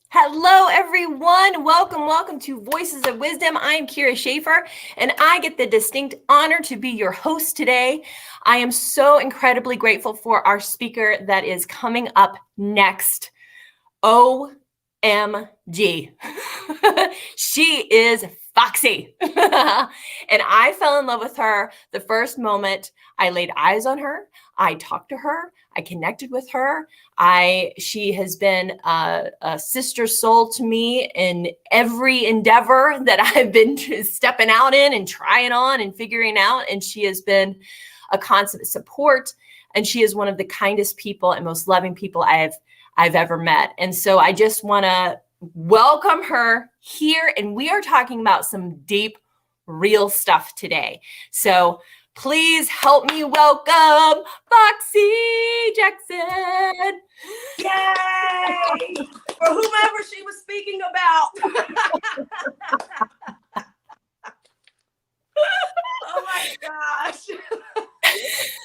Hello, everyone. Welcome to Voices of Wisdom. I'm Kira Schaefer, and I get the distinct honor to be your host today. I am so incredibly grateful for our speaker that is coming up next. OMG. She is Foxye. And I fell in love with her the first moment I laid eyes on her. I talked to her. I connected with her. She has been a sister soul to me in every endeavor that I've been stepping out in and trying on and figuring out. And she has been a constant support. And she is one of the kindest people and most loving people I've ever met. And so I just want to welcome her here. And we are talking about some deep, real stuff today. So please help me welcome Foxye Jackson. Yay! For whomever she was speaking about. Oh my gosh.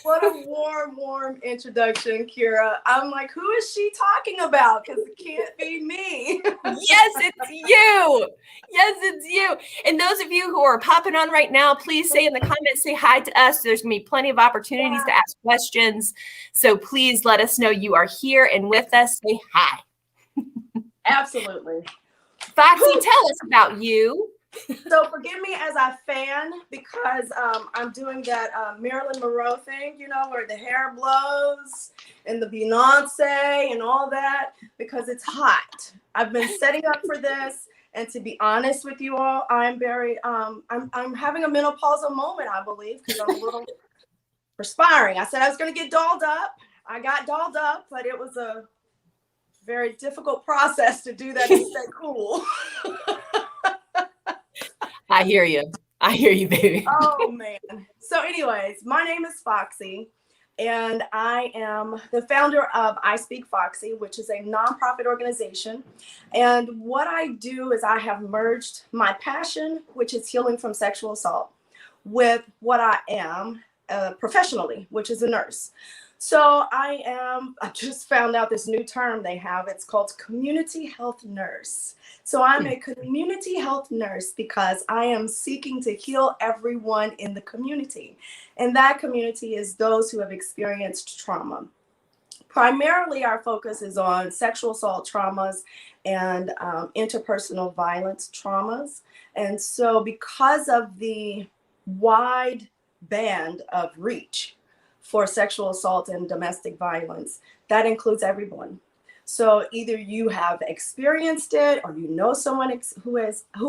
What a warm introduction, Kira. I'm like, who is she talking about? Because it can't be me. Yes, it's you. Yes, it's you. And those of you who are popping on right now, please say in the comments, say hi to us. There's going to be plenty of opportunities to ask questions. So please let us know you are here and with us. Say hi. Absolutely. Foxye, tell us about you. So forgive me as I fan because I'm doing that Marilyn Monroe thing, where the hair blows and the Beyonce and all that because it's hot. I've been setting up for this, and to be honest with you all, I'm very I'm having a menopausal moment, I believe, because I'm a little perspiring. I said I was going to get dolled up. I got dolled up, but it was a very difficult process to do that and stay cool. I hear you. I hear you, baby. Oh, man. So anyways, my name is Foxye, and I am the founder of I Speak Foxye, which is a nonprofit organization. And what I do is I have merged my passion, which is healing from sexual assault, with what I am professionally, which is a nurse. So I just found out this new term they have. It's called community health nurse. So I'm a community health nurse because I am seeking to heal everyone in the community. And that community is those who have experienced trauma. Primarily, our focus is on sexual assault traumas and interpersonal violence traumas. And so because of the wide band of reach for sexual assault and domestic violence, that includes everyone. So either you have experienced it, or you know someone who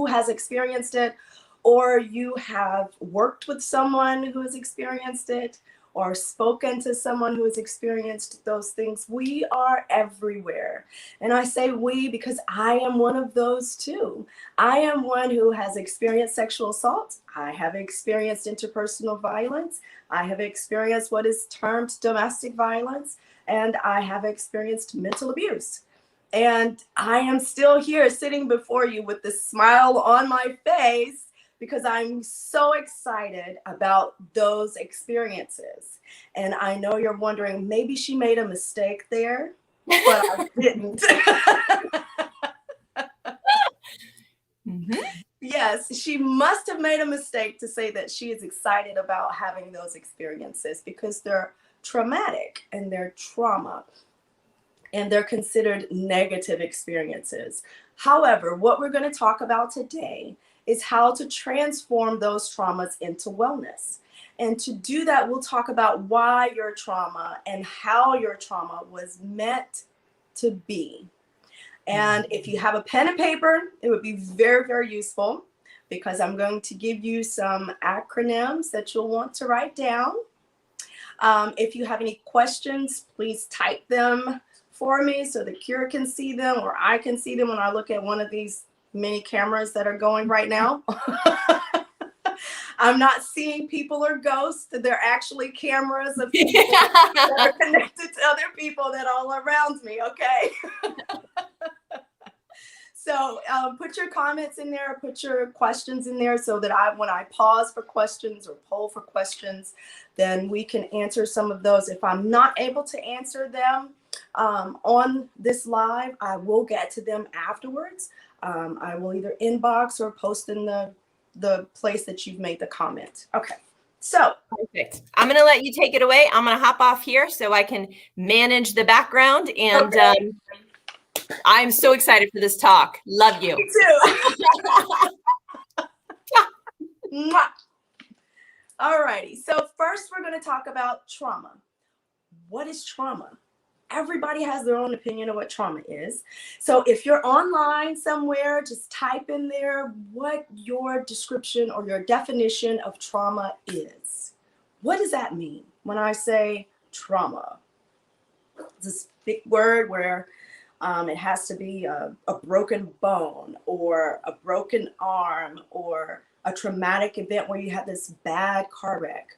has experienced it, or you have worked with someone who has experienced it, or spoken to someone who has experienced those things. We are everywhere. And I say we because I am one of those too. I am one who has experienced sexual assault. I have experienced interpersonal violence. I have experienced what is termed domestic violence. And I have experienced mental abuse. And I am still here sitting before you with this smile on my face because I'm so excited about those experiences. And I know you're wondering, maybe she made a mistake there, but I didn't. Mm-hmm. Yes, she must have made a mistake to say that she is excited about having those experiences because they're traumatic and they're trauma and they're considered negative experiences. However, what we're going to talk about today is how to transform those traumas into wellness. And to do that, we'll talk about why your trauma and how your trauma was meant to be. And if you have a pen and paper, it would be very, very useful because I'm going to give you some acronyms that you'll want to write down. If you have any questions, please type them for me so the Kira can see them or I can see them when I look at one of these many cameras that are going right now. I'm not seeing people or ghosts. They're actually cameras of people that are connected to other people that are all around me, okay? So put your comments in there, put your questions in there so that when I pause for questions or poll for questions, then we can answer some of those. If I'm not able to answer them, on this live. I will get to them afterwards. I will either inbox or post in the place that you've made the comment. Okay. So perfect. I'm going to let you take it away. I'm going to hop off here so I can manage the background. And okay. I'm so excited for this talk. Love you. Me too. Mwah. All righty. So first we're going to talk about trauma. What is trauma? Everybody has their own opinion of what trauma is. So if you're online somewhere, just type in there what your description or your definition of trauma is. What does that mean when I say trauma? It's this big word where it has to be a broken bone or a broken arm or a traumatic event where you had this bad car wreck,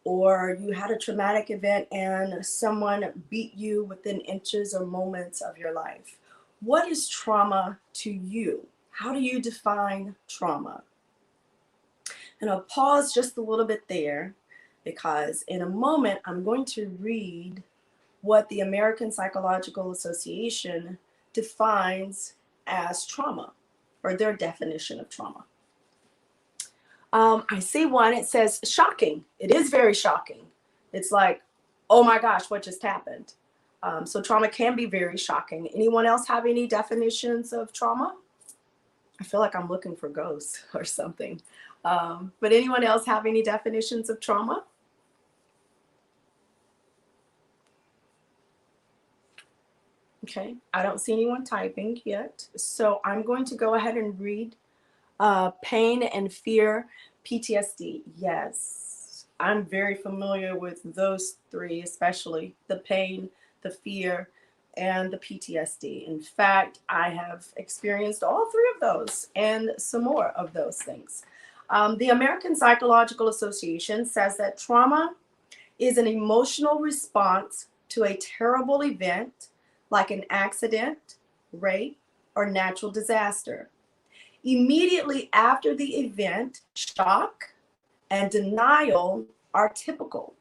or you had a traumatic event and someone beat you within inches or moments of your life. What is trauma to you? How do you define trauma? And I'll pause just a little bit there because in a moment I'm going to read what the American Psychological Association defines as trauma, or their definition of trauma. I see one, it says shocking. It is very shocking. It's like, oh my gosh, what just happened? So trauma can be very shocking. Anyone else have any definitions of trauma? I feel like I'm looking for ghosts or something. But anyone else have any definitions of trauma? Okay, I don't see anyone typing yet. So I'm going to go ahead and read pain and fear, PTSD. Yes, I'm very familiar with those three, especially the pain, the fear, and the PTSD. In fact, I have experienced all three of those and some more of those things. The American Psychological Association says that trauma is an emotional response to a terrible event like an accident, rape, or natural disaster. Immediately after the event, shock and denial are typical.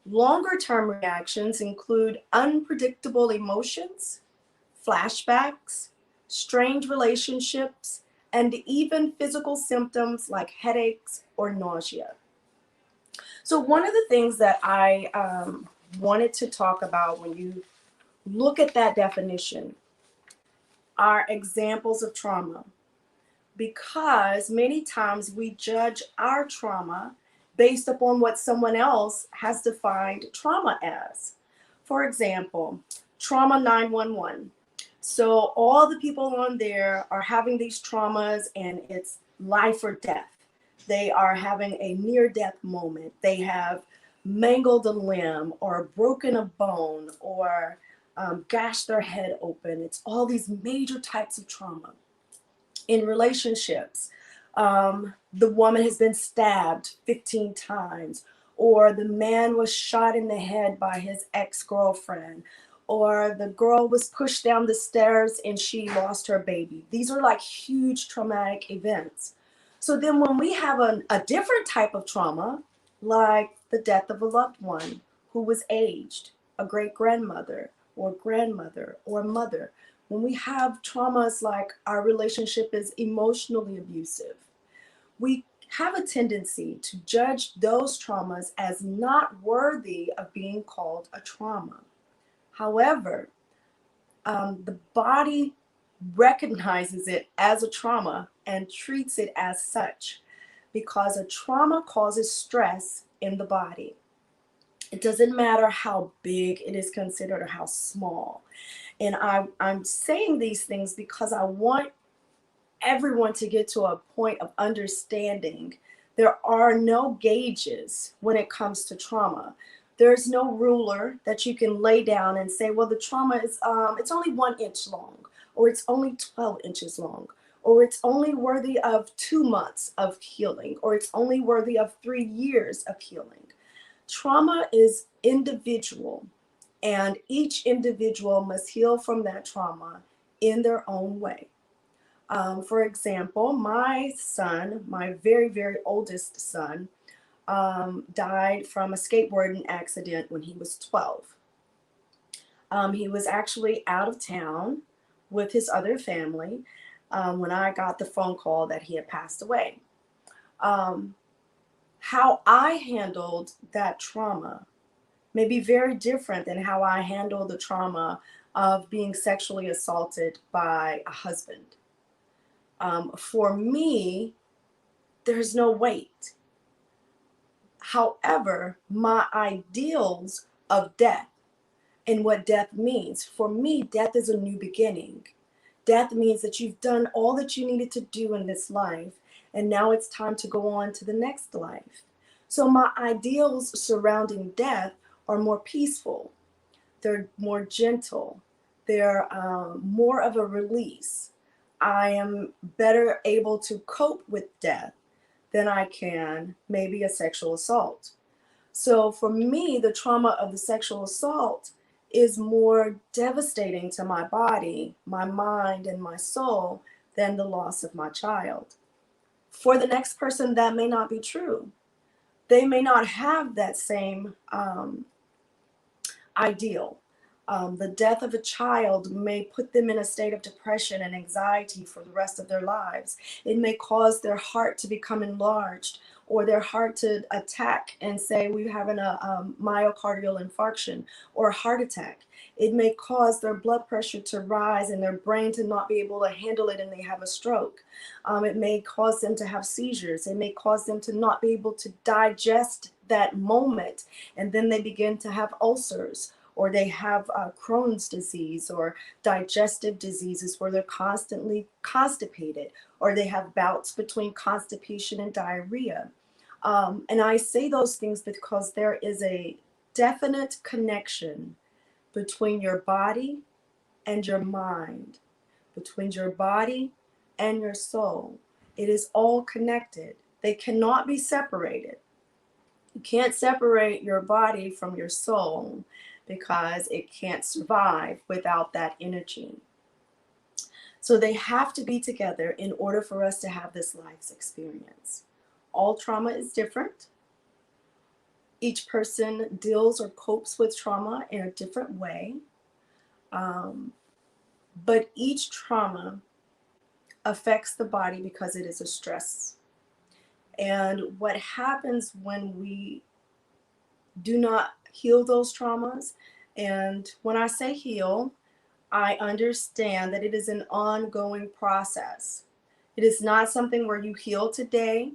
Longer-term reactions include unpredictable emotions, flashbacks, strange relationships, and even physical symptoms like headaches or nausea. So one of the things that I wanted to talk about when you look at that definition are examples of trauma, because many times we judge our trauma based upon what someone else has defined trauma as. For example, trauma 911. So all the people on there are having these traumas and it's life or death. They are having a near-death moment. They have mangled a limb or broken a bone or gashed their head open. It's all these major types of trauma. In relationships, the woman has been stabbed 15 times, or the man was shot in the head by his ex-girlfriend, or the girl was pushed down the stairs and she lost her baby. These are like huge traumatic events. So then when we have a different type of trauma, like the death of a loved one who was aged, a great-grandmother or grandmother or mother, when we have traumas like our relationship is emotionally abusive, we have a tendency to judge those traumas as not worthy of being called a trauma. However, the body recognizes it as a trauma and treats it as such, because a trauma causes stress in the body. It doesn't matter how big it is considered or how small. And I'm saying these things because I want everyone to get to a point of understanding there are no gauges when it comes to trauma. There's no ruler that you can lay down and say, well, the trauma is, it's only 1 inch long, or it's only 12 inches long, or it's only worthy of 2 months of healing, or it's only worthy of 3 years of healing. Trauma is individual, and each individual must heal from that trauma in their own way. For example, my son, my very, very oldest son, died from a skateboarding accident when he was 12. He was actually out of town with his other family when I got the phone call that he had passed away. How I handled that trauma may be very different than how I handled the trauma of being sexually assaulted by a husband. For me, there's no weight. However, my ideals of death and what death means, for me, death is a new beginning. Death means that you've done all that you needed to do in this life, and now it's time to go on to the next life. So my ideals surrounding death are more peaceful. They're more gentle. They're more of a release. I am better able to cope with death than I can maybe a sexual assault. So for me, the trauma of the sexual assault is more devastating to my body, my mind, and my soul than the loss of my child. For the next person, that may not be true. They may not have that same ideal. The death of a child may put them in a state of depression and anxiety for the rest of their lives. It may cause their heart to become enlarged, or their heart to attack and say we're having a myocardial infarction or a heart attack. It may cause their blood pressure to rise and their brain to not be able to handle it and they have a stroke. It may cause them to have seizures. It may cause them to not be able to digest that moment, and then they begin to have ulcers, or they have Crohn's disease or digestive diseases where they're constantly constipated, or they have bouts between constipation and diarrhea. And I say those things because there is a definite connection between your body and your mind, between your body and your soul. It is all connected. They cannot be separated. You can't separate your body from your soul because it can't survive without that energy. So they have to be together in order for us to have this life's experience. All trauma is different. Each person deals or copes with trauma in a different way. But each trauma affects the body because it is a stress. And what happens when we do not heal those traumas, and when I say heal, I understand that it is an ongoing process. It is not something where you heal today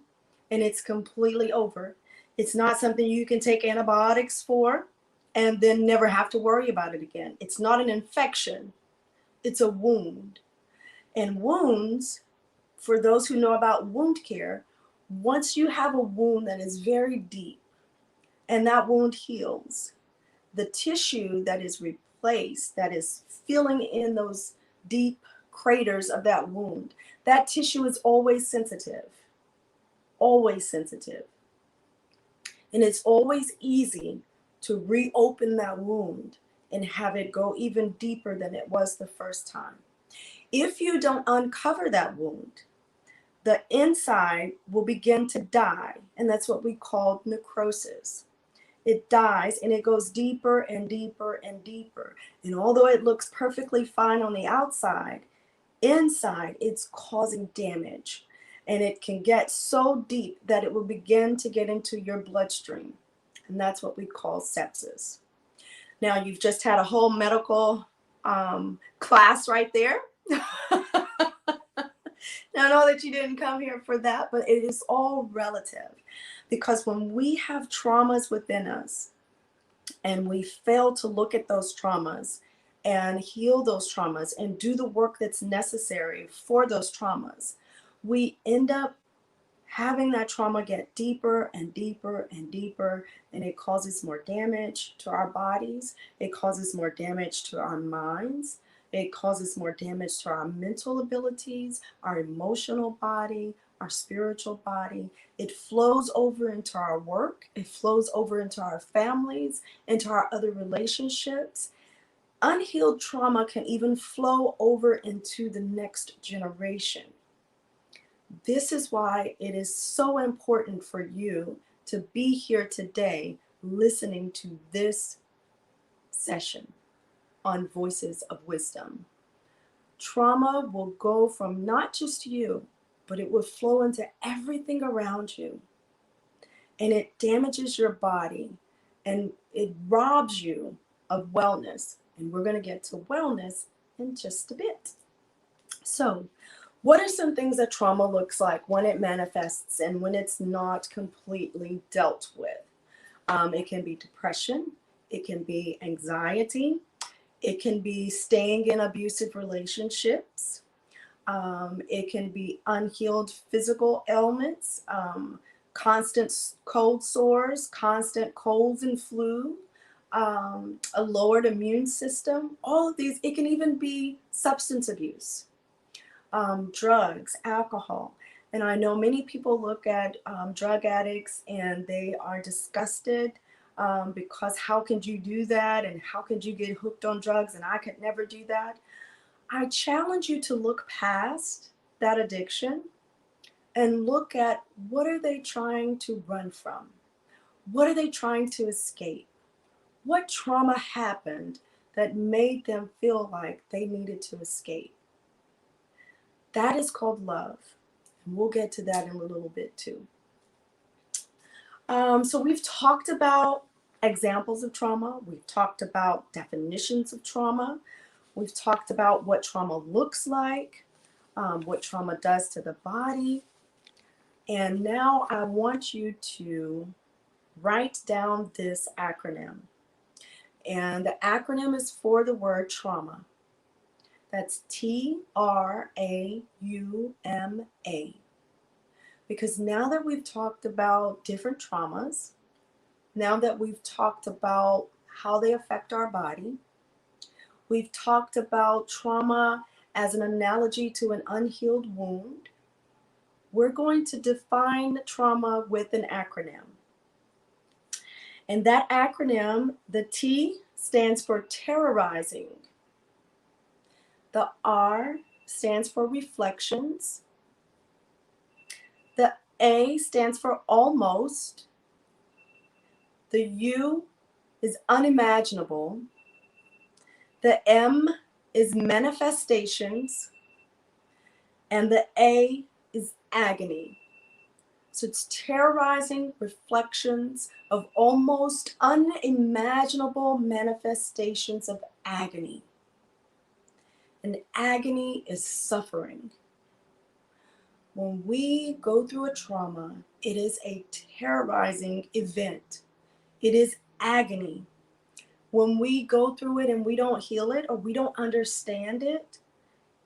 and it's completely over. It's not something you can take antibiotics for and then never have to worry about it again. It's not an infection, it's a wound. And wounds, for those who know about wound care, once you have a wound that is very deep and that wound heals, the tissue that is replaced, that is filling in those deep craters of that wound, that tissue is always sensitive, always sensitive. And it's always easy to reopen that wound and have it go even deeper than it was the first time. If you don't uncover that wound, the inside will begin to die, and that's what we call necrosis. It dies and it goes deeper and deeper and deeper. And although it looks perfectly fine on the outside, inside it's causing damage. And it can get so deep that it will begin to get into your bloodstream. And that's what we call sepsis. Now, you've just had a whole medical class right there. Now, I know that you didn't come here for that, but it is all relative. Because when we have traumas within us and we fail to look at those traumas and heal those traumas and do the work that's necessary for those traumas, we end up having that trauma get deeper and deeper and deeper, and it causes more damage to our bodies. It causes more damage to our minds. It causes more damage to our mental abilities, our emotional body, our spiritual body. It flows over into our work. It flows over into our families, into our other relationships. Unhealed trauma can even flow over into the next generation. This is why it is so important for you to be here today listening to this session on voices of wisdom. Trauma will go from not just you, but it will flow into everything around you. And it damages your body and it robs you of wellness. And we're going to get to wellness in just a bit. So, what are some things that trauma looks like when it manifests and when it's not completely dealt with? It can be depression, it can be anxiety, it can be staying in abusive relationships, it can be unhealed physical ailments, constant cold sores, constant colds and flu, a lowered immune system, all of these. It can even be substance abuse, drugs, alcohol. And I know many people look at drug addicts and they are disgusted because how could you do that? And how could you get hooked on drugs? And I could never do that. I challenge you to look past that addiction and look at what are they trying to run from? What are they trying to escape? What trauma happened that made them feel like they needed to escape? That is called love. And we'll get to that in a little bit too. So we've talked about examples of trauma. We've talked about definitions of trauma. We've talked about what trauma looks like, what trauma does to the body. And now I want you to write down this acronym. And the acronym is for the word trauma. That's TRAUMA. Because now that we've talked about different traumas, now that we've talked about how they affect our body, we've talked about trauma as an analogy to an unhealed wound, we're going to define trauma with an acronym. And that acronym, the T stands for terrorizing. The R stands for reflections. The A stands for almost. The U is unimaginable. The M is manifestations. And the A is agony. So it's terrorizing reflections of almost unimaginable manifestations of agony. And agony is suffering. When we go through a trauma, it is a terrorizing event. It is agony. When we go through it and we don't heal it or we don't understand it,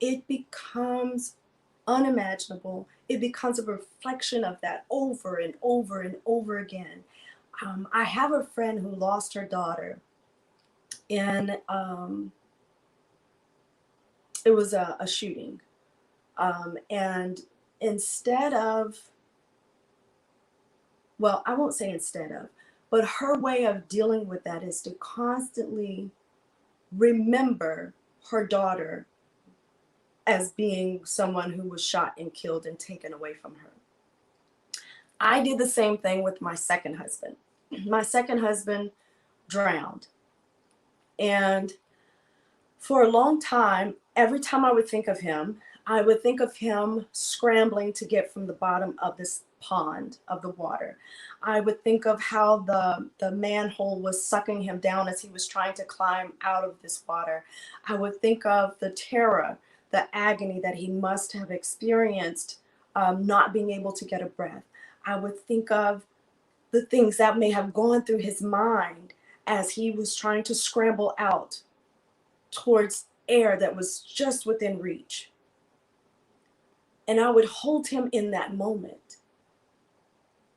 it becomes unimaginable. It becomes a reflection of that over and over and over again. I have a friend who lost her daughter, and it was a shooting. And instead of, well, I won't say instead of, but her way of dealing with that is to constantly remember her daughter as being someone who was shot and killed and taken away from her. I did the same thing with my second husband. My second husband drowned. And for a long time, every time I would think of him, I would think of him scrambling to get from the bottom of this pond of the water. I would think of how the manhole was sucking him down as he was trying to climb out of this water. I would think of the terror, the agony that he must have experienced, not being able to get a breath. I would think of the things that may have gone through his mind as he was trying to scramble out towards air that was just within reach. And I would hold him in that moment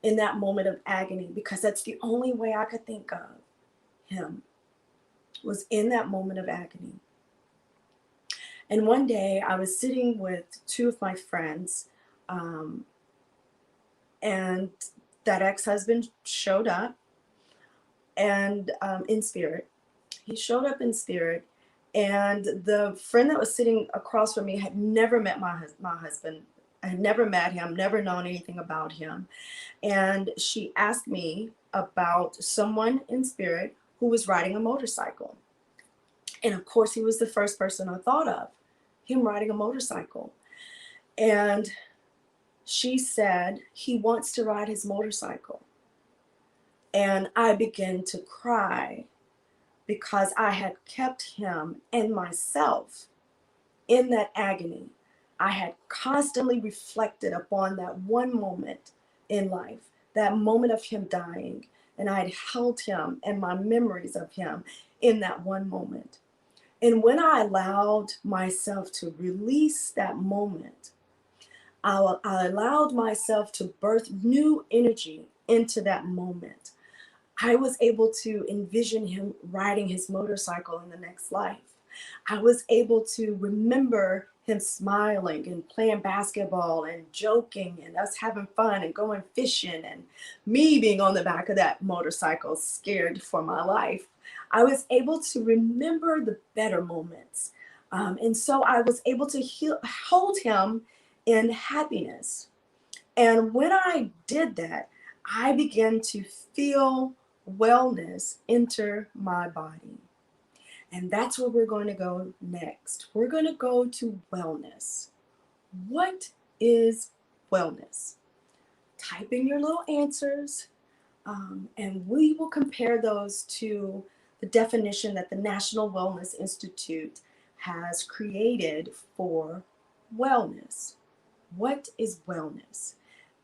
of agony, because that's the only way I could think of him, was in that moment of agony. And one day I was sitting with two of my friends, and that ex-husband showed up, and in spirit. He showed up in spirit, and the friend that was sitting across from me had never met my husband. I had never met him, never known anything about him. And she asked me about someone in spirit who was riding a motorcycle. And of course, he was the first person I thought of, him riding a motorcycle. And she said he wants to ride his motorcycle. And I began to cry because I had kept him and myself in that agony. I had constantly reflected upon that one moment in life, that moment of him dying. And I had held him and my memories of him in that one moment. And when I allowed myself to release that moment, I allowed myself to birth new energy into that moment. I was able to envision him riding his motorcycle in the next life. I was able to remember him smiling and playing basketball and joking and us having fun and going fishing and me being on the back of that motorcycle scared for my life. I was able to remember the better moments. And so I was able to hold him in happiness. And when I did that, I began to feel wellness enter my body. And that's where we're going to go next. We're going to go to wellness. What is wellness? Type in your little answers, and we will compare those to the definition that the National Wellness Institute has created for wellness. What is wellness?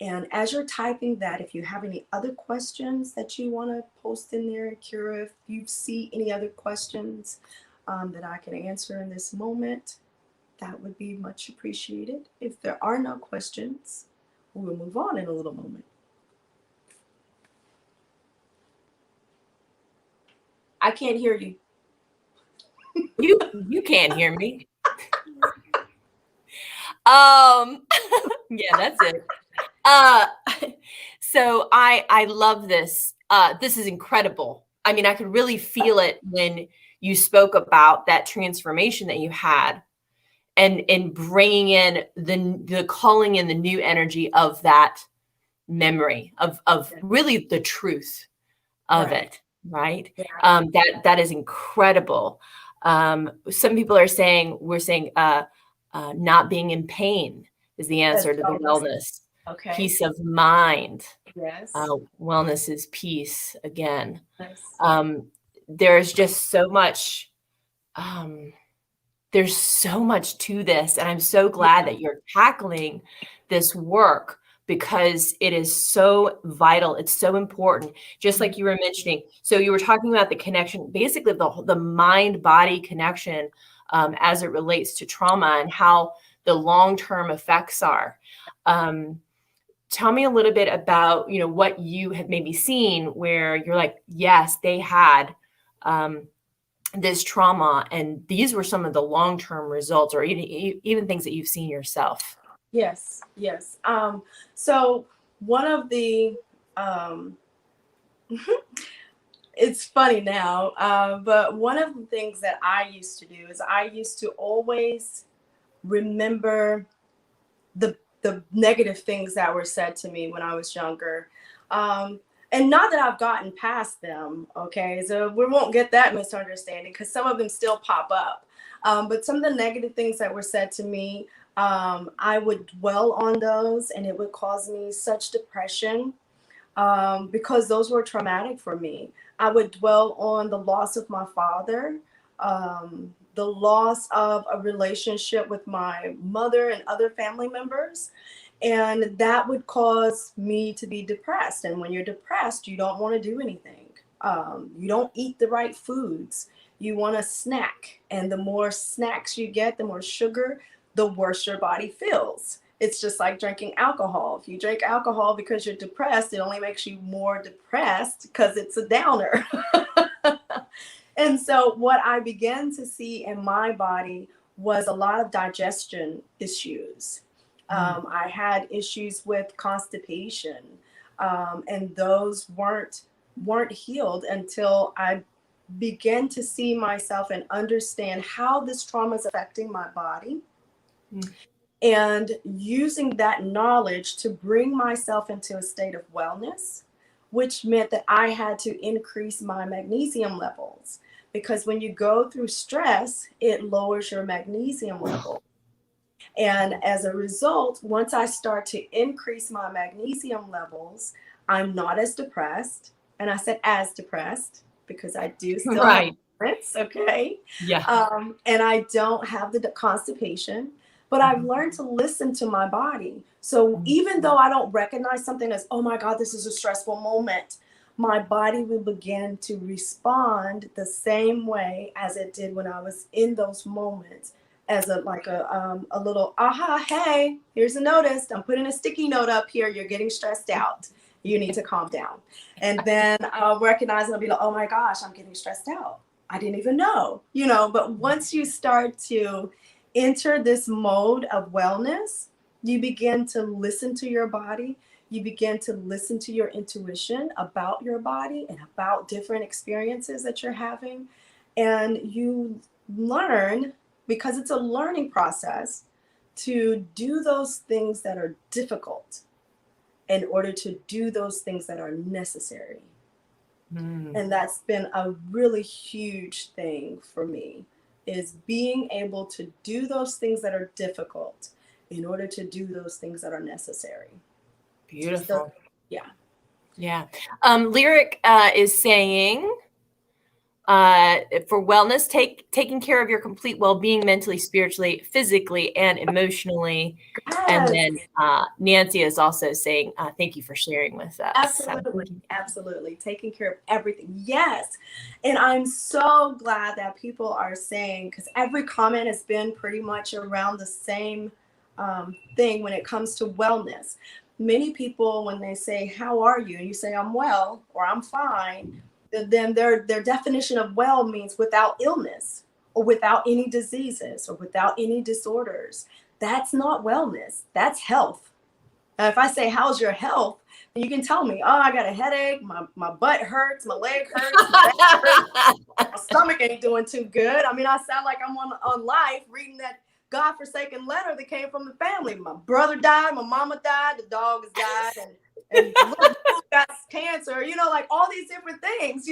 And as you're typing that, if you have any other questions that you want to post in there, Kira, if you see any other questions that I can answer in this moment, that would be much appreciated. If there are no questions, we'll move on in a little moment. I can't hear you. You can't hear me. Yeah, that's it. So I love this. This is incredible. I mean, I could really feel it when you spoke about that transformation that you had, and bringing in the calling in the new energy of that memory of really the truth of it, right? Yeah. That is incredible. Some people are saying, not being in pain is the answer to the wellness. Okay. Peace of mind. Yes. Wellness is peace again. Nice. There's just so much. There's so much to this, and I'm so glad that you're tackling this work because it is so vital. It's so important. Just like you were mentioning. So you were talking about the connection, basically the mind-body connection as it relates to trauma and how the long-term effects are. Tell me a little bit about, what you have maybe seen where you're like, yes, they had this trauma, and these were some of the long-term results, or even things that you've seen yourself. Yes. So one of the, it's funny now, but one of the things that I used to do is I used to always remember the negative things that were said to me when I was younger. And not that I've gotten past them, okay? So we won't get that misunderstanding because some of them still pop up. But some of the negative things that were said to me, I would dwell on those and it would cause me such depression because those were traumatic for me. I would dwell on the loss of my father, the loss of a relationship with my mother and other family members. And that would cause me to be depressed. And when you're depressed, you don't want to do anything. You don't eat the right foods. You want to snack. And the more snacks you get, the more sugar, the worse your body feels. It's just like drinking alcohol. If you drink alcohol because you're depressed, it only makes you more depressed because it's a downer. And so what I began to see in my body was a lot of digestion issues. I had issues with constipation, and those weren't healed until I began to see myself and understand how this trauma is affecting my body. And using that knowledge to bring myself into a state of wellness, which meant that I had to increase my magnesium levels because when you go through stress, it lowers your magnesium level. And as a result, once I start to increase my magnesium levels, I'm not as depressed. And I said as depressed because I do still have parents, okay? Yeah. And I don't have the constipation, but I've learned to listen to my body. So even though I don't recognize something as, oh my God, this is a stressful moment, my body will begin to respond the same way as it did when I was in those moments, as a little aha, hey, here's a notice. I'm putting a sticky note up here. You're getting stressed out. You need to calm down. And then I'll recognize and I'll be like, oh my gosh, I'm getting stressed out. I didn't even know, but once you start to enter this mode of wellness, you begin to listen to your body. You begin to listen to your intuition about your body and about different experiences that you're having. And you learn, because it's a learning process, to do those things that are difficult in order to do those things that are necessary. And that's been a really huge thing for me, is being able to do those things that are difficult in order to do those things that are necessary. Beautiful. So, yeah. Yeah. Lyric is saying, for wellness, taking care of your complete well-being mentally, spiritually, physically, and emotionally. Yes. And then Nancy is also saying, thank you for sharing with us. Absolutely. Taking care of everything. Yes. And I'm so glad that people are saying, because every comment has been pretty much around the same thing when it comes to wellness. Many people, when they say, how are you? And you say, I'm well, or I'm fine, then their definition of well means without illness, or without any diseases, or without any disorders. That's not wellness. That's health. Now, if I say, how's your health? You can tell me, oh, I got a headache, my butt hurts, my leg hurts, my back hurts, my stomach ain't doing too good. I mean, I sound like I'm on life reading that godforsaken letter that came from the family. My brother died, my mama died, the dog has died, and little got cancer, like all these different things,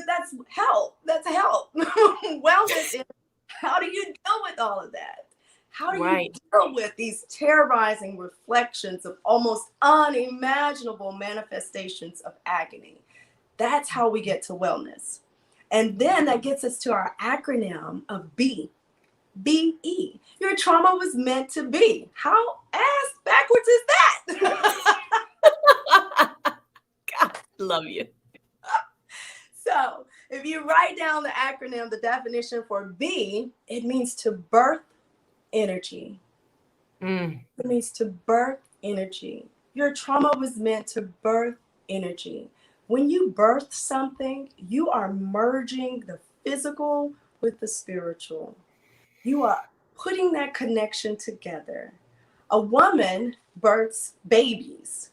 that's health. That's health. Wellness is, how do you deal with all of that? How do you deal with these terrorizing reflections of almost unimaginable manifestations of agony? That's how we get to wellness. And then that gets us to our acronym of B. B-E. Your trauma was meant to be. How ass backwards is that? God, love you. So if you write down the acronym, the definition for B, it means to birth energy. It means to birth energy. Your trauma was meant to birth energy. When you birth something, you are merging the physical with the spiritual. You are putting that connection together. A woman births babies.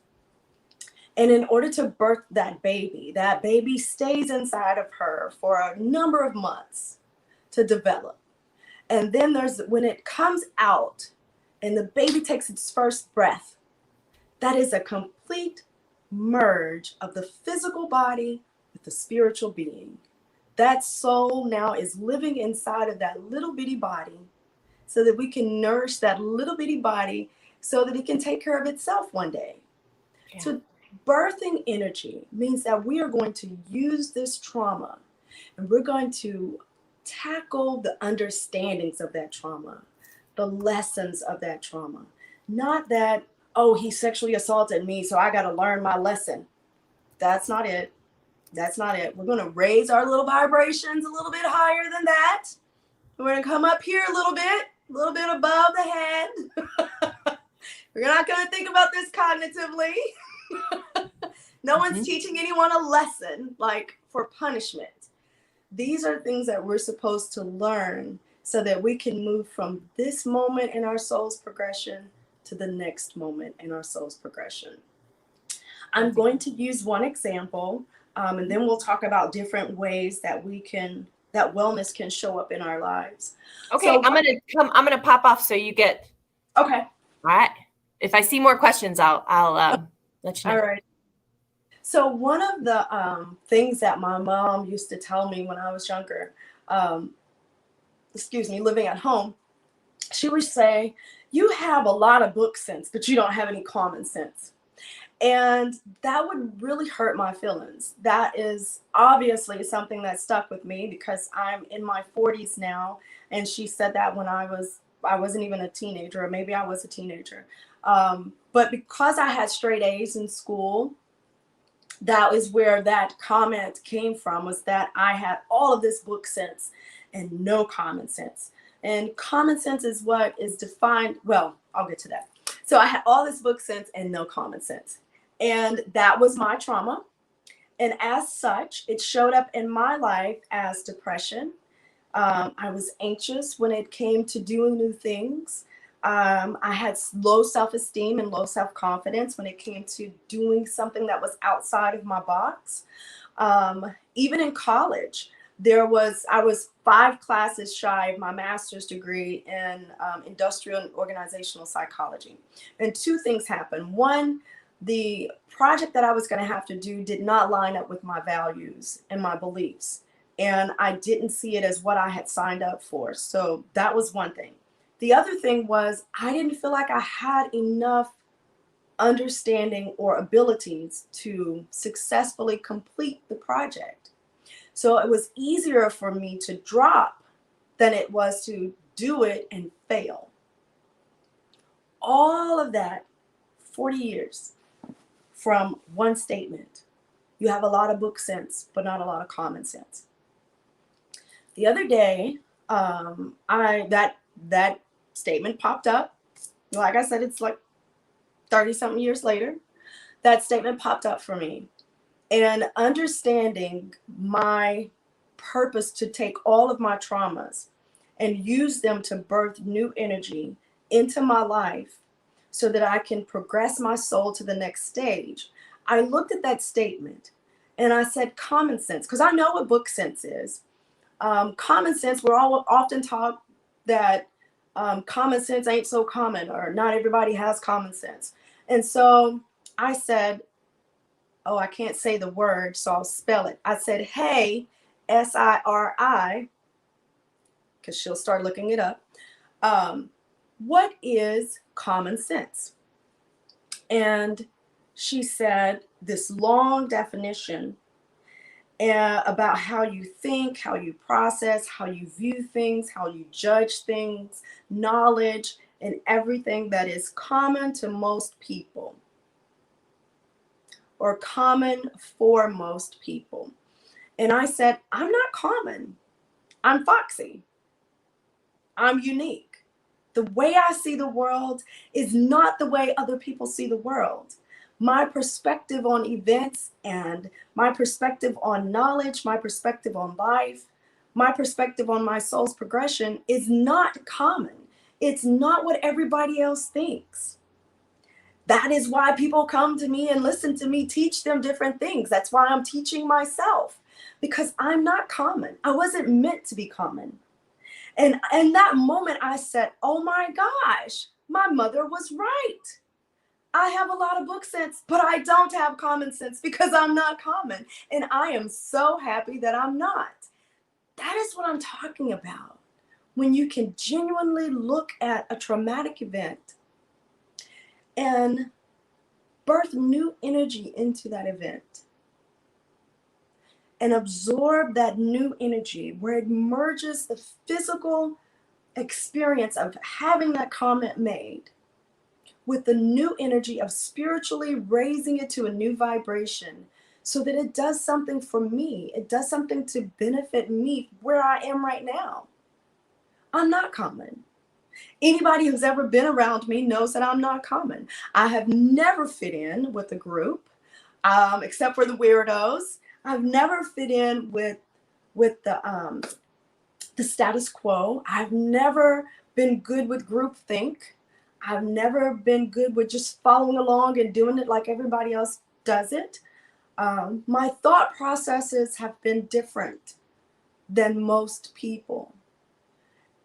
And in order to birth that baby stays inside of her for a number of months to develop. And then when it comes out and the baby takes its first breath, that is a complete merge of the physical body with the spiritual being. That soul now is living inside of that little bitty body so that we can nourish that little bitty body so that it can take care of itself one day. Yeah. So birthing energy means that we are going to use this trauma and we're going to tackle the understandings of that trauma, the lessons of that trauma. Not that, oh, he sexually assaulted me, so I got to learn my lesson. That's not it. That's not it. We're going to raise our little vibrations a little bit higher than that. We're going to come up here a little bit above the head. We're not going to think about this cognitively. No one's teaching anyone a lesson like for punishment. These are things that we're supposed to learn so that we can move from this moment in our soul's progression to the next moment in our soul's progression. I'm going to use one example, and then we'll talk about different ways that that wellness can show up in our lives. Okay, so, I'm gonna pop off so you get. Okay. All right. If I see more questions, I'll let you know. All right. So one of the things that my mom used to tell me when I was younger, um, living at home, she would say, "You have a lot of book sense, but you don't have any common sense." And that would really hurt my feelings. That is obviously something that stuck with me because I'm in my 40s now. And she said that when I wasn't even a teenager, or maybe I was a teenager. But because I had straight A's in school, that is where that comment came from, was that I had all of this book sense and no common sense. And common sense is what is defined, well, I'll get to that. So I had all this book sense and no common sense. And that was my trauma. And as such, it showed up in my life as depression. I was anxious when it came to doing new things. I had low self-esteem and low self-confidence when it came to doing something that was outside of my box. Even in college, I was 5 classes shy of my master's degree in industrial and organizational psychology. And 2 things happened. One, the project that I was going to have to do did not line up with my values and my beliefs. And I didn't see it as what I had signed up for. So that was one thing. The other thing was I didn't feel like I had enough understanding or abilities to successfully complete the project. So it was easier for me to drop than it was to do it and fail. All of that, 40 years from one statement. You have a lot of book sense, but not a lot of common sense. The other day, that statement popped up. Like I said, it's like 30 something years later. That statement popped up for me. And understanding my purpose to take all of my traumas and use them to birth new energy into my life so that I can progress my soul to the next stage. I looked at that statement and I said common sense, because I know what book sense is. Common sense, we're all often taught that common sense ain't so common, or not everybody has common sense. And so I said, oh, I can't say the word, so I'll spell it. I said, hey, SIRI, because she'll start looking it up. What is common sense? And she said this long definition about how you think, how you process, how you view things, how you judge things, knowledge, and everything that is common to most people, or common for most people. And I said, I'm not common. I'm Foxye. I'm unique. The way I see the world is not the way other people see the world. My perspective on events and my perspective on knowledge, my perspective on life, my perspective on my soul's progression is not common. It's not what everybody else thinks. That is why people come to me and listen to me teach them different things. That's why I'm teaching myself, because I'm not common. I wasn't meant to be common. And in that moment, I said, oh my gosh, my mother was right. I have a lot of book sense, but I don't have common sense because I'm not common. And I am so happy that I'm not. That is what I'm talking about. When you can genuinely look at a traumatic event and birth new energy into that event and absorb that new energy, where it merges the physical experience of having that comment made with the new energy of spiritually raising it to a new vibration, so that it does something for me. It does something to benefit me where I am right now. I'm not common. Anybody who's ever been around me knows that I'm not common. I have never fit in with a group, except for the weirdos. I've never fit in with the status quo. I've never been good with groupthink. I've never been good with just following along and doing it like everybody else does it. My thought processes have been different than most people.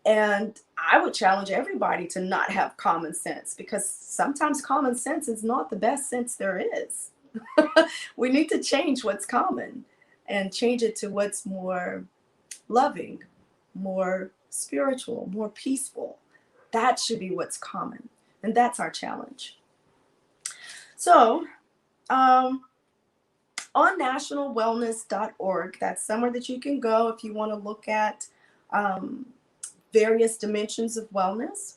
And I would challenge everybody to not have common sense, because sometimes common sense is not the best sense there is. We need to change what's common and change it to what's more loving, more spiritual, more peaceful. That should be what's common. And that's our challenge. So, on nationalwellness.org, that's somewhere that you can go if you want to look at um, various dimensions of wellness.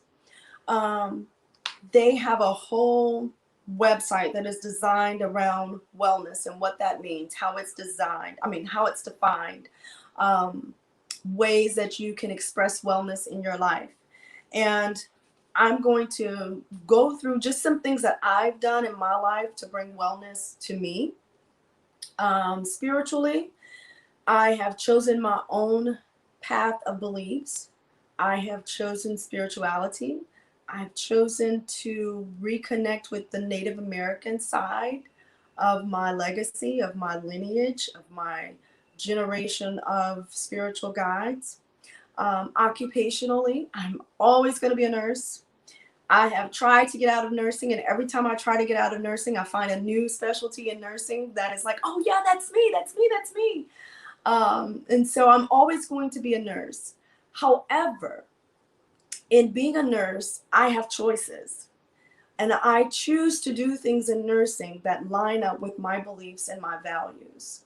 They have a whole website that is designed around wellness and what that means, how it's designed, how it's defined, ways that you can express wellness in your life. And I'm going to go through just some things that I've done in my life to bring wellness to me. Spiritually, I have chosen my own path of beliefs. I have chosen spirituality. I've chosen to reconnect with the Native American side of my legacy, of my lineage, of my generation of spiritual guides. Occupationally, I'm always going to be a nurse. I have tried to get out of nursing, and every time I try to get out of nursing, I find a new specialty in nursing that is like, oh yeah, that's me, that's me, that's me. And so I'm always going to be a nurse. However, in being a nurse, I have choices. And I choose to do things in nursing that line up with my beliefs and my values.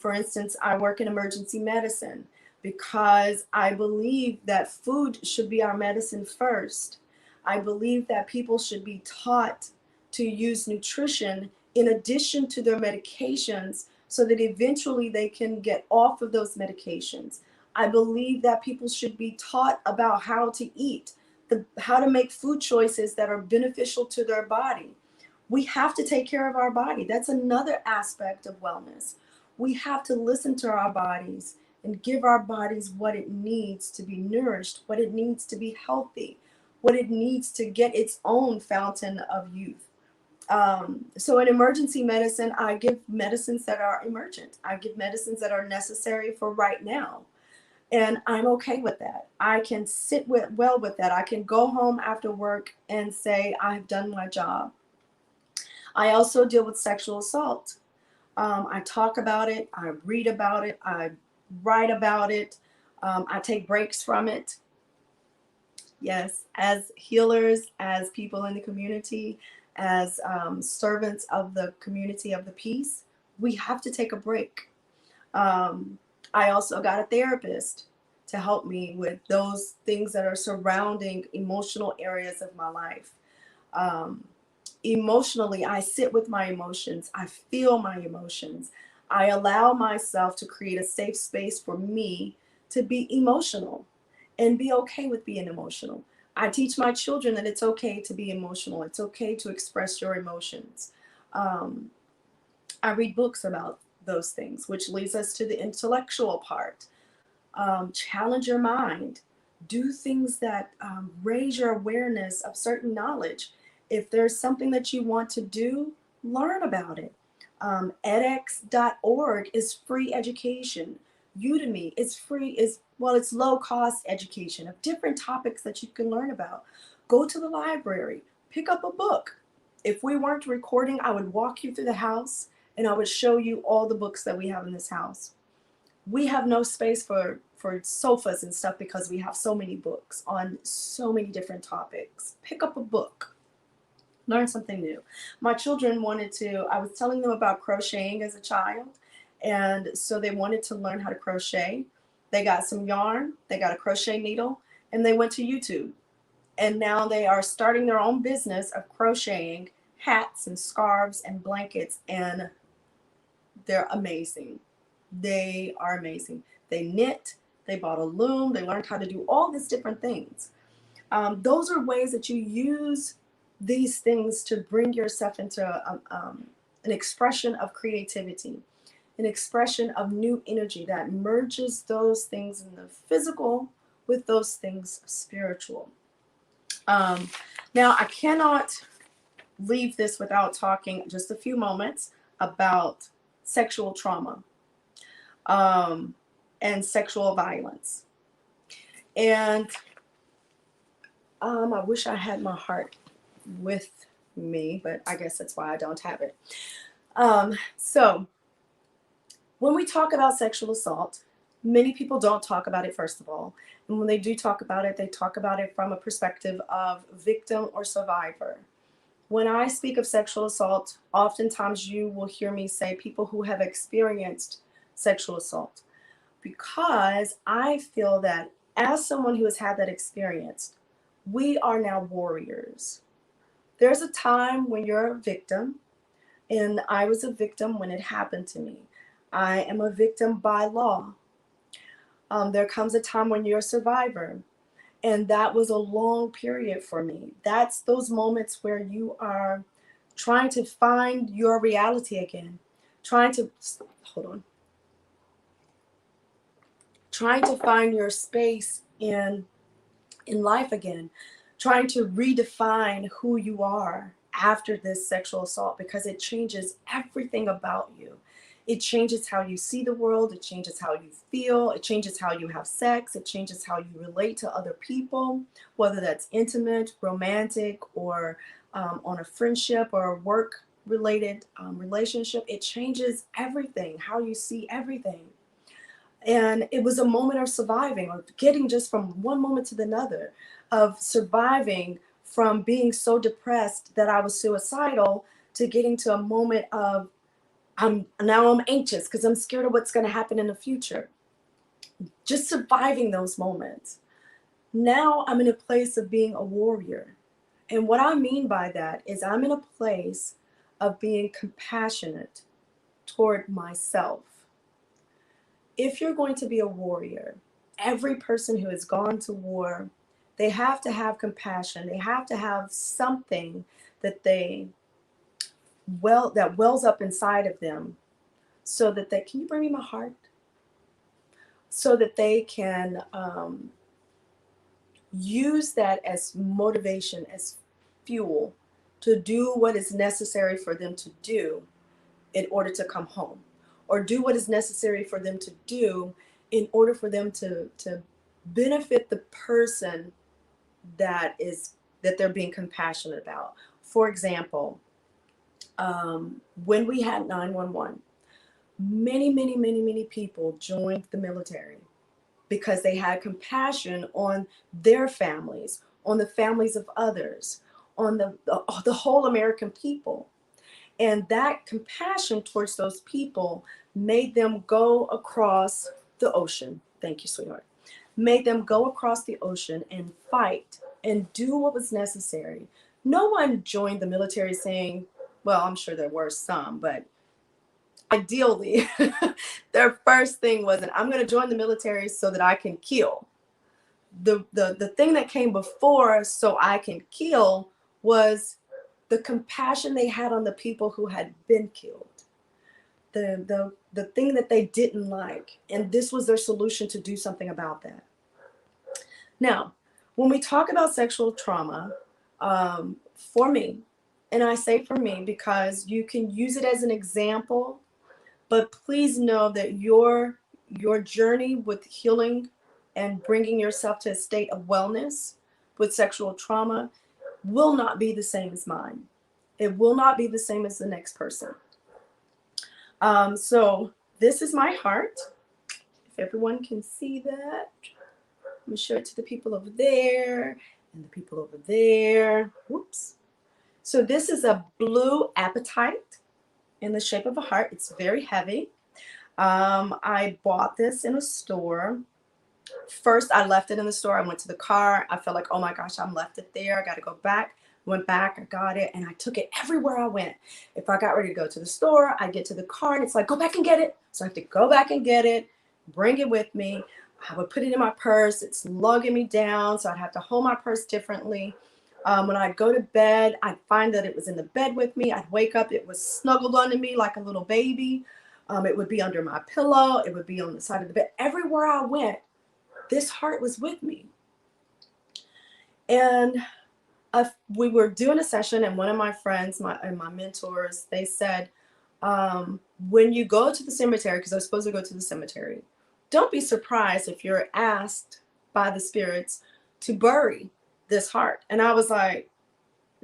For instance, I work in emergency medicine because I believe that food should be our medicine first. I believe that people should be taught to use nutrition in addition to their medications so that eventually they can get off of those medications. I believe that people should be taught about how to eat, how to make food choices that are beneficial to their body. We have to take care of our body. That's another aspect of wellness. We have to listen to our bodies and give our bodies what it needs to be nourished, what it needs to be healthy, what it needs to get its own fountain of youth. So in emergency medicine, I give medicines that are emergent. I give medicines that are necessary for right now. And I'm okay with that. I can sit well with that. I can go home after work and say, I've done my job. I also deal with sexual assault. I talk about it. I read about it. I write about it. I take breaks from it. Yes, as healers, as people in the community, as servants of the community of the peace, we have to take a break. I also got a therapist to help me with those things that are surrounding emotional areas of my life. Emotionally, I sit with my emotions. I feel my emotions. I allow myself to create a safe space for me to be emotional and be okay with being emotional. I teach my children that it's okay to be emotional. It's okay to express your emotions. I read books about those things, which leads us to the intellectual part. Challenge your mind. Do things that raise your awareness of certain knowledge. If there's something that you want to do, learn about it. edX.org is free education. Udemy is free, it's low cost education of different topics that you can learn about. Go to the library, pick up a book. If we weren't recording, I would walk you through the house and I would show you all the books that we have in this house. We have no space for sofas and stuff because we have so many books on so many different topics. Pick up a book. Learn something new. My children I was telling them about crocheting as a child, and so they wanted to learn how to crochet. They got some yarn, they got a crochet needle, and they went to YouTube. And now they are starting their own business of crocheting hats and scarves and blankets, and they're amazing. They are amazing. They knit, they bought a loom, they learned how to do all these different things. Those are ways that you use these things to bring yourself into an expression of creativity, an expression of new energy that merges those things in the physical with those things spiritual. Now, I cannot leave this without talking just a few moments about sexual trauma and sexual violence. And I wish I had my heart with me, but I guess that's why I don't have it. So when we talk about sexual assault, many people don't talk about it, first of all. And when they do talk about it, they talk about it from a perspective of victim or survivor. When I speak of sexual assault, oftentimes you will hear me say people who have experienced sexual assault, because I feel that as someone who has had that experience, we are now warriors. There's a time when you're a victim, and I was a victim when it happened to me. I am a victim by law. There comes a time when you're a survivor, and that was a long period for me. That's those moments where you are trying to find your reality again, trying to, hold on, trying to find your space in life again, trying to redefine who you are after this sexual assault, because it changes everything about you. It changes how you see the world, it changes how you feel, it changes how you have sex, it changes how you relate to other people, whether that's intimate, romantic, or on a friendship or a work related relationship. It changes everything, how you see everything. And it was a moment of surviving, or getting just from one moment to another, of surviving from being so depressed that I was suicidal, to getting to a moment of I'm anxious because I'm scared of what's going to happen in the future. Just surviving those moments. Now I'm in a place of being a warrior. And what I mean by that is I'm in a place of being compassionate toward myself. If you're going to be a warrior, every person who has gone to war, they have to have compassion. They have to have something that that wells up inside of them, so that they, can you bring me my heart? So that they can use that as motivation, as fuel, to do what is necessary for them to do in order to come home, or do what is necessary for them to do in order for them to benefit the person that they're being compassionate about. For example, when we had 911, many people joined the military because they had compassion on their families, on the families of others, on the whole American people. And that compassion towards those people made them go across the ocean. Thank you, sweetheart. Made them go across the ocean and fight and do what was necessary. No one joined the military saying, well, I'm sure there were some, but ideally, their first thing wasn't, I'm going to join the military so that I can kill. The thing that came before so I can kill was the compassion they had on the people who had been killed. The thing that they didn't like. And this was their solution to do something about that. Now, when we talk about sexual trauma, for me, and I say for me because you can use it as an example, but please know that your journey with healing and bringing yourself to a state of wellness with sexual trauma will not be the same as mine. It will not be the same as the next person. So this is my heart. If everyone can see that, I'm gonna show it to the people over there and the people over there. Whoops. So this is a blue apatite in the shape of a heart. It's very heavy. I bought this in a store. First, I left it in the store. I went to the car. I felt like, oh my gosh, I left it there. I got to go back. Went back, I got it, and I took it everywhere I went. If I got ready to go to the store, I get to the car, and it's like, go back and get it. So I have to go back and get it, bring it with me. I would put it in my purse. It's lugging me down, so I'd have to hold my purse differently. When I'd go to bed, I'd find that it was in the bed with me. I'd wake up, it was snuggled under me like a little baby. It would be under my pillow. It would be on the side of the bed. Everywhere I went, this heart was with me. And we were doing a session, and one of my friends, my mentors, they said, when you go to the cemetery, because I was supposed to go to the cemetery, don't be surprised if you're asked by the spirits to bury this heart. And I was like,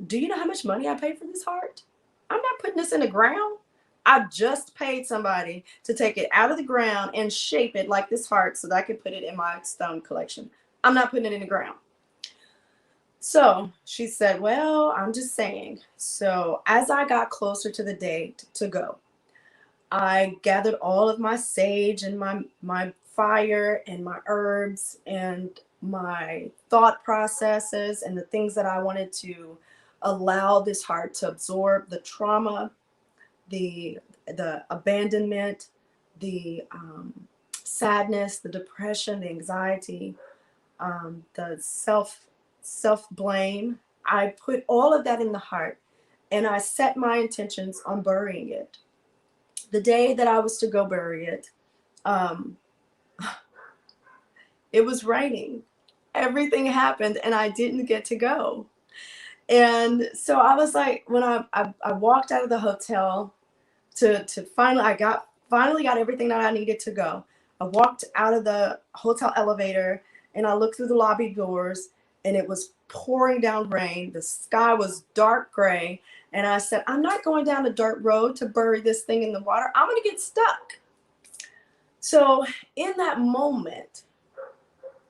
do you know how much money I paid for this heart? I'm not putting this in the ground. I just paid somebody to take it out of the ground and shape it like this heart so that I could put it in my stone collection. I'm not putting it in the ground. So she said, well, I'm just saying. So as I got closer to the date to go, I gathered all of my sage and my fire and my herbs and my thought processes and the things that I wanted to allow this heart to absorb the trauma, the abandonment, the sadness, the depression, the anxiety, the self blame. I put all of that in the heart, and I set my intentions on burying it. The day that I was to go bury it, um, it was raining. Everything happened, and I didn't get to go. And so I was like, when I walked out of the hotel to finally got everything that I needed to go. I walked out of the hotel elevator and I looked through the lobby doors and it was pouring down rain. The sky was dark gray. And I said, I'm not going down a dirt road to bury this thing in the water. I'm going to get stuck. So in that moment,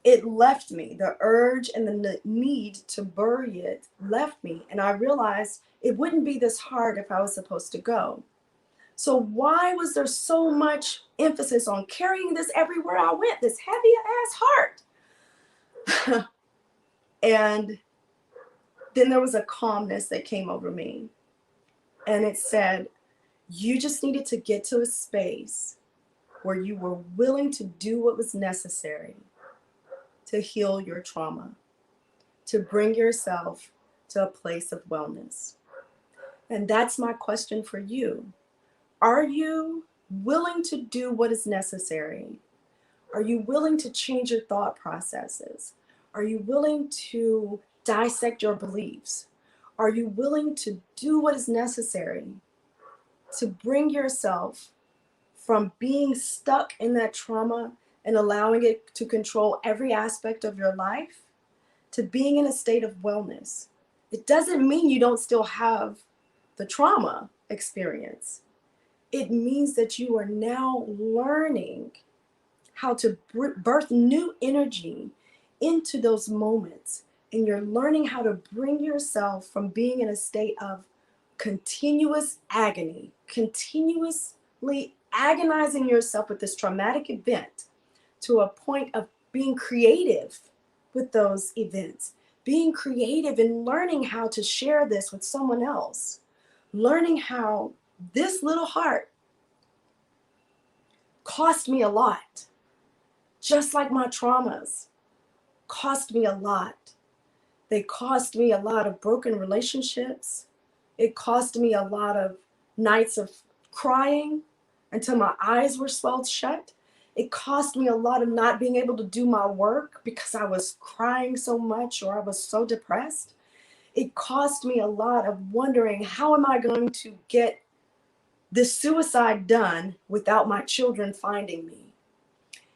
it left me. The urge and the need to bury it left me. And I realized it wouldn't be this hard if I was supposed to go. So why was there so much emphasis on carrying this everywhere I went, this heavy ass heart? And then there was a calmness that came over me. And it said, you just needed to get to a space where you were willing to do what was necessary to heal your trauma, to bring yourself to a place of wellness. And that's my question for you. Are you willing to do what is necessary? Are you willing to change your thought processes? Are you willing to dissect your beliefs? Are you willing to do what is necessary to bring yourself from being stuck in that trauma and allowing it to control every aspect of your life to being in a state of wellness? It doesn't mean you don't still have the trauma experience. It means that you are now learning how to birth new energy into those moments. And you're learning how to bring yourself from being in a state of continuous agony, continuously agonizing yourself with this traumatic event, to a point of being creative with those events, being creative and learning how to share this with someone else, learning how this little heart cost me a lot, just like my traumas cost me a lot. They cost me a lot of broken relationships. It cost me a lot of nights of crying until my eyes were swelled shut. It cost me a lot of not being able to do my work because I was crying so much or I was so depressed. It cost me a lot of wondering, how am I going to get this suicide done without my children finding me?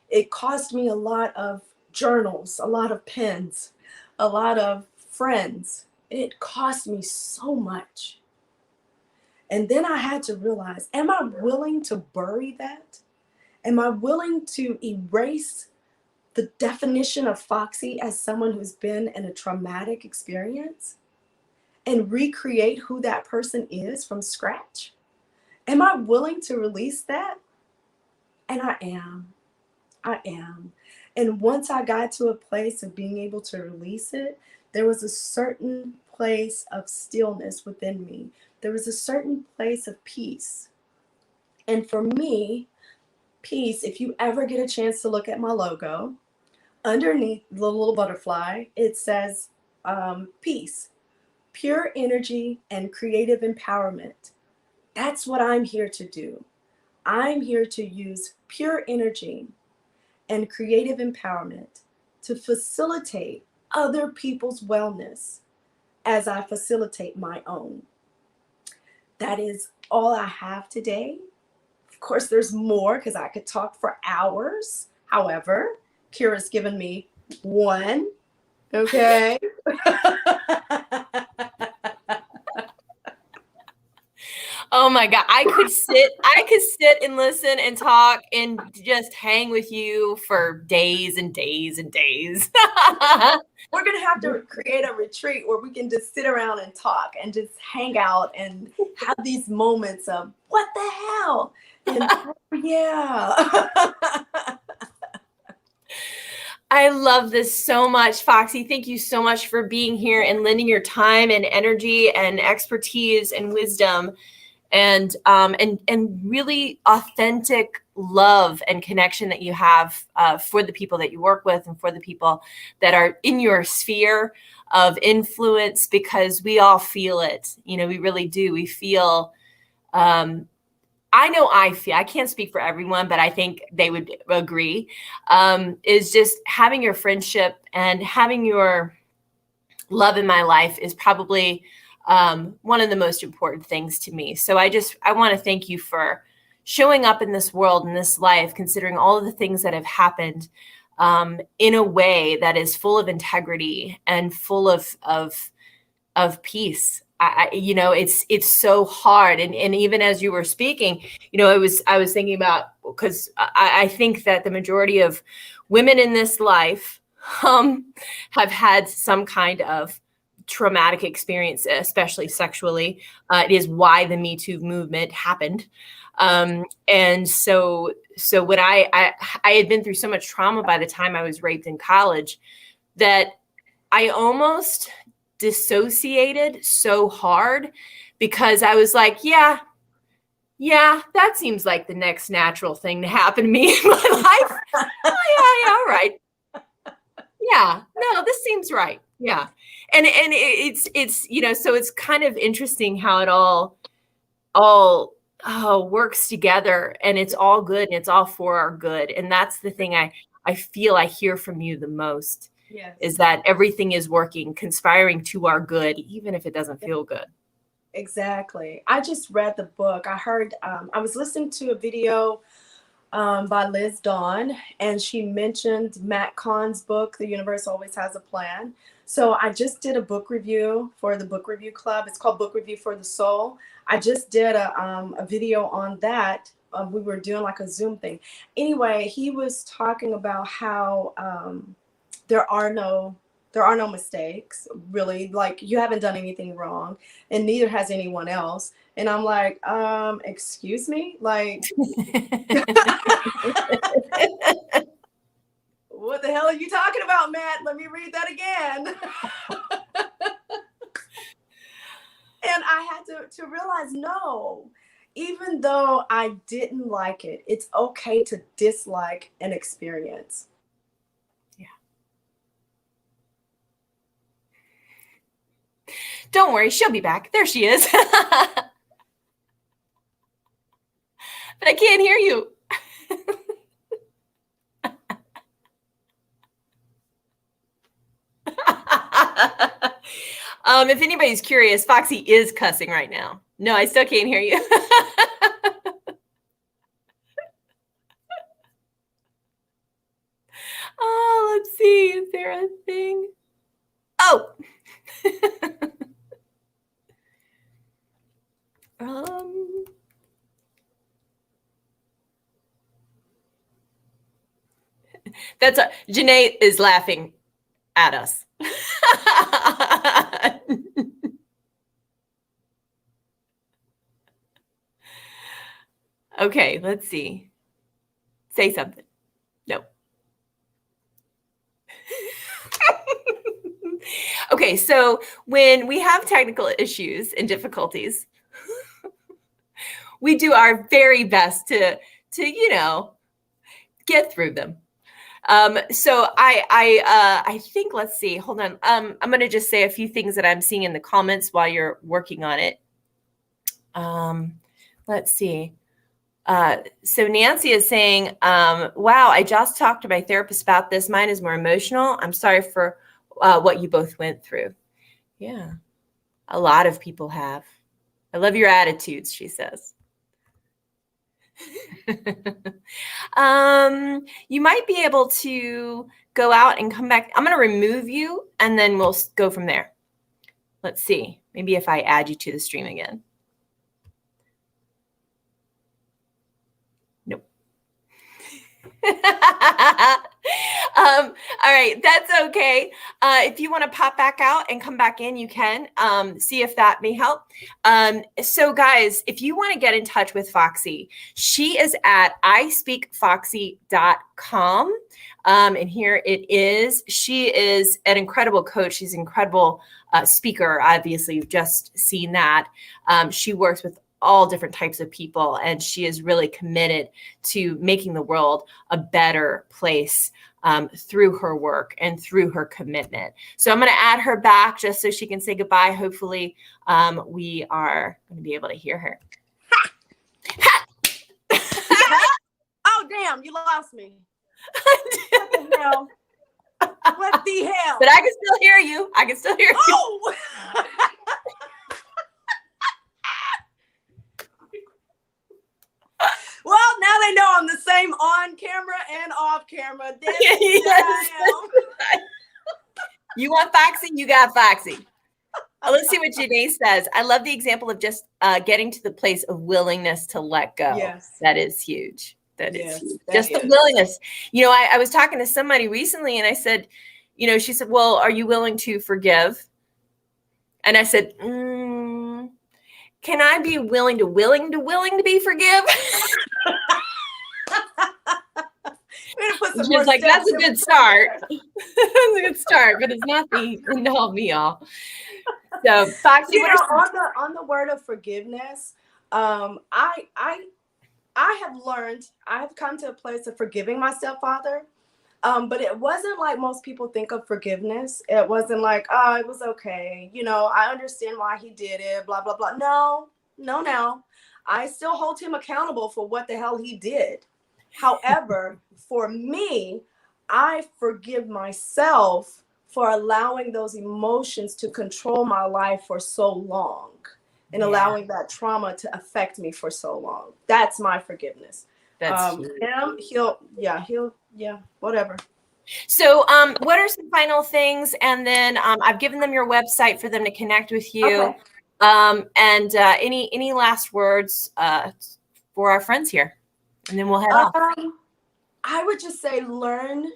It cost me a lot of journals, a lot of pens, a lot of friends. It cost me so much. And then I had to realize, am I willing to bury that? Am I willing to erase the definition of Foxye as someone who's been in a traumatic experience and recreate who that person is from scratch? Am I willing to release that? And I am. I am. And once I got to a place of being able to release it, there was a certain place of stillness within me. There was a certain place of peace. And for me, peace, if you ever get a chance to look at my logo, underneath the little butterfly, it says peace, pure energy, and creative empowerment. That's what I'm here to do. I'm here to use pure energy and creative empowerment to facilitate other people's wellness as I facilitate my own. That is all I have today. Of course, there's more because I could talk for hours. However, Kira's given me one. Okay. Oh my God. I could sit and listen and talk and just hang with you for days and days and days. We're going to have to create a retreat where we can just sit around and talk and just hang out and have these moments of what the hell? And yeah. I love this so much, Foxy. Thank you so much for being here and lending your time and energy and expertise and wisdom and really authentic love and connection that you have for the people that you work with and for the people that are in your sphere of influence, because we all feel it. You know, we really do. We feel, I can't speak for everyone, but I think they would agree, is just having your friendship and having your love in my life is probably one of the most important things to me. So I want to thank you for showing up in this world, in this life, considering all of the things that have happened in a way that is full of integrity and full of peace. It's so hard. And even as you were speaking, I was thinking about, because I think that the majority of women in this life have had some kind of traumatic experience, especially sexually. It is why the Me Too movement happened. And so when I had been through so much trauma by the time I was raped in college that I almost dissociated so hard, because I was like, yeah, that seems like the next natural thing to happen to me in my life. Oh, yeah, all right. Yeah, no, this seems right. Yeah. And it's, so it's kind of interesting how it all works together, and it's all good and it's all for our good. And that's the thing I feel I hear from you the most. Yes. Is that everything is working, conspiring to our good, even if it doesn't feel good. Exactly. I just read the book. I heard, I was listening to a video by Liz Dawn, and she mentioned Matt Kahn's book, The Universe Always Has a Plan. So I just did a book review for the book review club. It's called Book Review for the Soul. I just did a video on that. We were doing like a Zoom thing. Anyway, he was talking about how there are no mistakes, really. Like, you haven't done anything wrong, and neither has anyone else. And I'm like, excuse me? Like, what the hell are you talking about, Matt? Let me read that again. And I had to realize, no, even though I didn't like it, it's okay to dislike an experience. Yeah. Don't worry, she'll be back. There she is. But I can't hear you. If anybody's curious, Foxy is cussing right now. No, I still can't hear you. Oh, let's see. Is there a thing? Oh. That's Janae is laughing at us. Okay, let's see. Say something. No. Okay, so when we have technical issues and difficulties, we do our very best to get through them. So I think, let's see, hold on. I'm going to just say a few things that I'm seeing in the comments while you're working on it. Let's see. So Nancy is saying, wow, I just talked to my therapist about this. Mine is more emotional. I'm sorry for what you both went through. Yeah, a lot of people have. I love your attitudes, she says. You might be able to go out and come back. I'm going to remove you, and then we'll go from there. Let's see. Maybe if I add you to the stream again. All right, that's okay. If you want to pop back out and come back in, you can see if that may help. So guys, if you want to get in touch with Foxye, she is at ispeakfoxye.com. And here it is. She is an incredible coach. She's an incredible speaker. Obviously, you've just seen that. She works with all different types of people, and she is really committed to making the world a better place through her work and through her commitment. So I'm going to add her back just so she can say goodbye. Hopefully we are going to be able to hear her. Oh, damn, you lost me. What the hell? What the hell? But I can still hear you. I can still hear you. Oh! Well, now they know I'm the same on camera and off camera. Yes. You want Foxye? You got Foxye. Let's see what Janae says. I love the example of just getting to the place of willingness to let go. Yes. That is huge. That is huge. That Just the willingness. You know, I was talking to somebody recently and I said, you know, she said, well, are you willing to forgive? And I said, can I be willing to be forgive? She's like, that's a good start. That's a good start, but it's not the end all be all. So, Foxye, you know, on the word of forgiveness, I have learned, I have come to a place of forgiving my stepfather. But it wasn't like most people think of forgiveness. It wasn't like, oh, it was okay. You know, I understand why he did it, blah, blah, blah. No. I still hold him accountable for what the hell he did. However, for me, I forgive myself for allowing those emotions to control my life for so long and allowing that trauma to affect me for so long. That's my forgiveness. That's he'll whatever. So what are some final things? And then I've given them your website for them to connect with you. Okay. And any last words for our friends here? And then we'll head off. I would just say learn.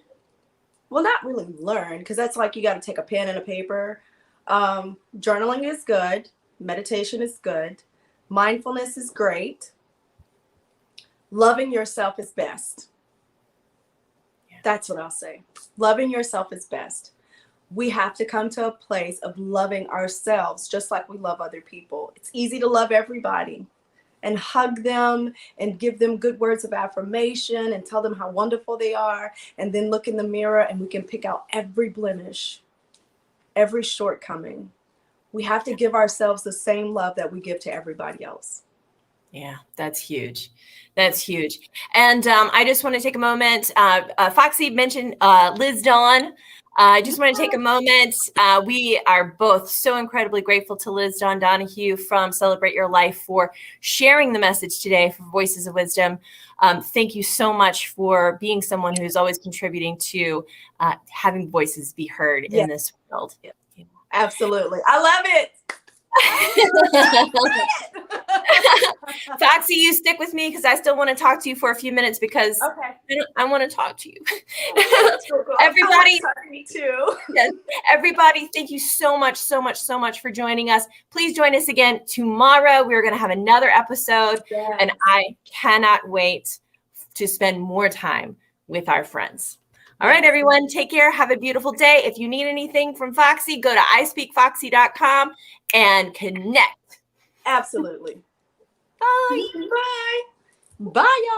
Well, not really learn, because that's like you got to take a pen and a paper. Journaling is good. Meditation is good. Mindfulness is great. Loving yourself is best. That's what I'll say. Loving yourself is best. We have to come to a place of loving ourselves just like we love other people. It's easy to love everybody and hug them and give them good words of affirmation and tell them how wonderful they are, and then look in the mirror and we can pick out every blemish, every shortcoming. We have to give ourselves the same love that we give to everybody else. Yeah, that's huge. That's huge. And I just want to take a moment. Foxye mentioned Liz Dawn. I just want to take a moment. We are both so incredibly grateful to Liz Dawn Donahue from Celebrate Your Life for sharing the message today for Voices of Wisdom. Thank you so much for being someone who's always contributing to having voices be heard in this world. Yeah. Absolutely. I love it. Foxye, you stick with me because I still want to talk to you for a few minutes because I want to talk to you. Everybody, me too. Yes, everybody, thank you so much for joining us. Please join us again tomorrow. We're going to have another episode, and I cannot wait to spend more time with our friends. All right, everyone, take care. Have a beautiful day. If you need anything from Foxye, go to ispeakfoxye.com and connect. Absolutely. Bye. Bye. Bye, y'all.